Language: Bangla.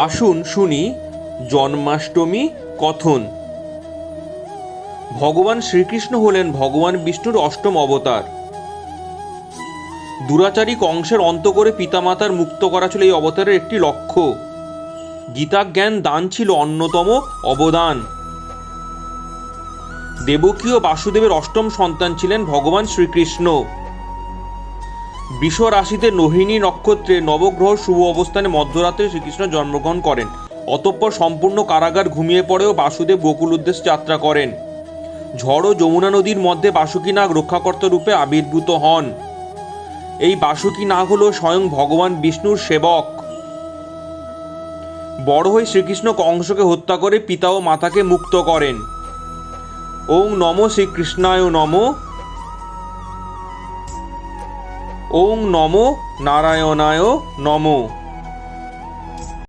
আসুন শুনি জন্মাষ্টমী কথন। ভগবান শ্রীকৃষ্ণ হলেন ভগবান বিষ্ণুর অষ্টম অবতার। দুরাচারী কংসের অন্ত করে পিতামাতার মুক্ত করা ছিল এই অবতারের একটি লক্ষ্য। গীতা জ্ঞান দান ছিল অন্যতম অবদান। দেবকী ও বাসুদেবের অষ্টম সন্তান ছিলেন ভগবান শ্রীকৃষ্ণ। বৃষ রাশিতে রোহিণী নক্ষত্রে নবগ্রহ শুভ অবস্থানে মধ্যরাত্রে শ্রীকৃষ্ণ জন্মগ্রহণ করেন। অতঃপর সম্পূর্ণ কারাগার ঘুমিয়ে পড়েও বাসুদেব গোকুল উদ্দেশ্যে যাত্রা করেন। ঝড় ও যমুনা নদীর মধ্যে বাসুকী নাগ রক্ষাকর্তা রূপে আবির্ভূত হন। এই বাসুকী নাগ হল স্বয়ং ভগবান বিষ্ণুর সেবক। বড় হয়ে শ্রীকৃষ্ণ কংসকে হত্যা করে পিতা ও মাতাকে মুক্ত করেন। ওং নমো শ্রীকৃষ্ণায় নমো। ওং নমো নারায়ণায় নমো।